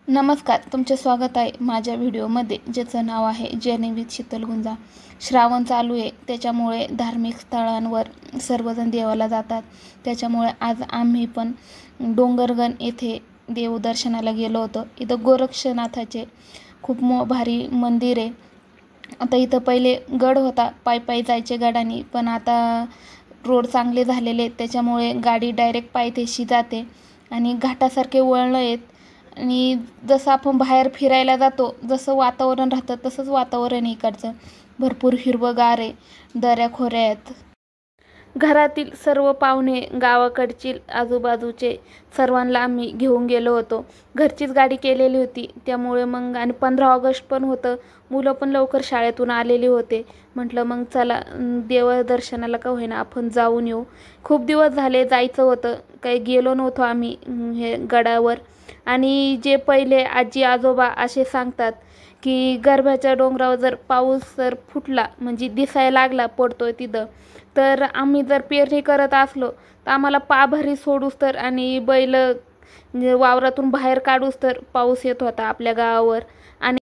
नमस्कार, तुमचे स्वागत आहे माझ्या व्हिडिओमध्ये, ज्याचं नाव आहे जर्नी विथ शीतल गुंजा। श्रावण चालू आहे, त्याच्यामुळे धार्मिक स्थळांवर सर्वजण देवाला जातात। त्याच्यामुळे आज आम्ही पण डोंगरगण येथे देवदर्शनाला गेलो होतो। इथं गोरक्षनाथाचे खूप भारी मंदिर आहे। आता इथं पहिले गड होता, पायी जायचे गडानी, पण आता रोड चांगले झालेले आहेत, त्याच्यामुळे गाडी डायरेक्ट पायथ्याशी जाते आणि घाटासारखे वळण आहेत। आणि जसं आपण बाहेर फिरायला जातो, जसं वातावरण राहतं तसंच वातावरण इकडचं। भरपूर हिरवंगार आहे, दऱ्याखोऱ्या आहेत। घरातील सर्व पाहुणे, गावाकडचे, आजूबाजूचे सर्वांना आम्ही घेऊन गेलो होतो। घरचीच गाडी केलेली होती, त्यामुळे मग आणि 15 ऑगस्ट पण होतं, मुलं पण लवकर शाळेतून आलेली होते। म्हटलं मग चला देवदर्शनाला का होईना आपण जाऊन येऊ। खूप दिवस झाले जायचं होतं, काही गेलो नव्हतो आम्ही हे गडावर। आणि जे पहिले आजी आजोबा असे सांगतात की गरब्याच्या डोंगरावर जर पाऊस जर फुटला, म्हणजे दिसायला लागला पडतोय तिथं, तर आम्ही जर पेरणी करत असलो तर आम्हाला पाभरी सोडूस तर आणि बैल वावरातून बाहेर काढूस तर पाऊस येत होता आपल्या गावावर। आणि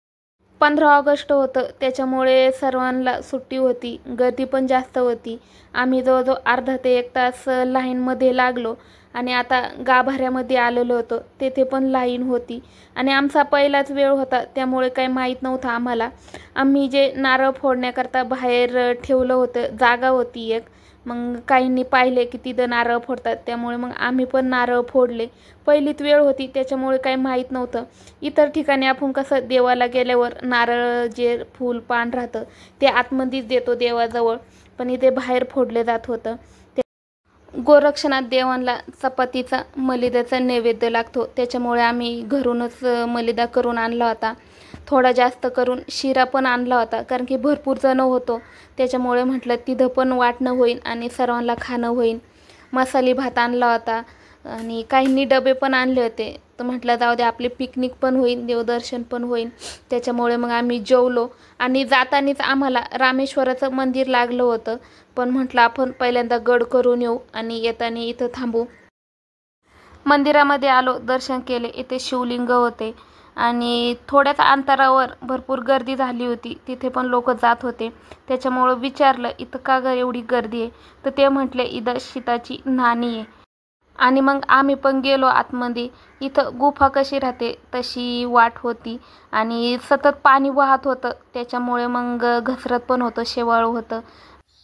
15 ऑगस्ट होतं, त्याच्यामुळे सर्वांना सुट्टी होती, गर्दी पण जास्त होती। आम्ही जवळजवळ अर्धा ते 1 तास लाईनमध्ये लागलो आणि आता गाभाऱ्यामध्ये आलेलो होतो, तेथे पण लाईन होती आणि आमचा पहिलाच वेळ होता, त्यामुळे काही माहीत नव्हतं आम्हाला। आम्ही जे नारळ फोडण्याकरता बाहेर ठेवलं होतं, जागा होती एक, मग काहींनी पाहिले की तिथं नारळ फोडतात, त्यामुळे मग आम्ही पण नारळ फोडले। पहिलीच वेळ होती, त्याच्यामुळे काही माहीत नव्हतं। इतर ठिकाणी आपण कसं देवाला गेल्यावर नारळ जे फूल पान राहतं ते आतमध्येच देतो देवाजवळ, पण इथे बाहेर फोडले जात होतं। गोरक्षनाथ देवांना चपातीचा मलिदाचा नैवेद्य लागतो, त्याच्यामुळे आम्ही घरूनच मलिदा करून आणला होता। थोडा जास्त करून शिरा पण आणला होता, कारण की भरपूर जण होतो, त्याच्यामुळे म्हटलं तिथं पण वाटणं होईल आणि सर्वांना खाणं होईल। मसाले भात आणला होता आणि काहींनी डबे पण आणले होते, तर म्हटलं जाऊ दे, आपले पिकनिक पण होईल, देवदर्शन पण होईल। त्याच्यामुळे मग आम्ही जेवलो आणि जातानीच आम्हाला रामेश्वराचं मंदिर लागलं होतं, पण म्हटलं आपण पहिल्यांदा गड करून येऊ आणि येताना इथं थांबू। मंदिरामध्ये आलो, दर्शन केले, इथे शिवलिंग होते आणि थोड्याच अंतरावर भरपूर गर्दी झाली होती, तिथे पण लोक जात होते। त्याच्यामुळे विचारलं इथं का ग एवढी गर्दी आहे, तर ते म्हटले इथं सीताची न्हाणी आहे। आणि मग आम्ही पण गेलो आतमध्ये। इथं गुफा कशी राहते तशी वाट होती आणि सतत पाणी वाहत होतं, त्याच्यामुळे मग घसरत पण होतं, शेवाळ होतं।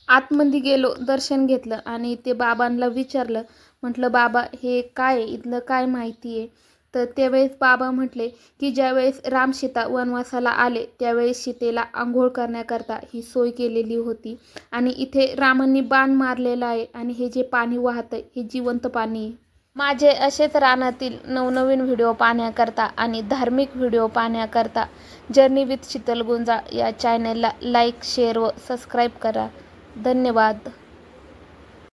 आतमध्ये गेलो, दर्शन घेतलं आणि ते बाबांना विचारलं, म्हटलं बाबा हे काय, इथलं काय माहिती आहे? तर त्यावेळेस बाबा म्हटले की ज्यावेळेस राम सीता वनवासाला आले, त्यावेळेस सीतेला आंघोळ करण्याकरता ही सोय केलेली होती आणि इथे रामांनी बाण मारलेला आहे आणि हे जे पाणी वाहतंय हे जिवंत पाणी आहे। माझे असेच रानातील नवनवीन व्हिडिओ पाहण्याकरता आणि धार्मिक व्हिडिओ पाहण्याकरता जर्नी विथ शीतल गुंजा या चॅनलला लाईक, शेअर व सबस्क्राईब करा। धन्यवाद।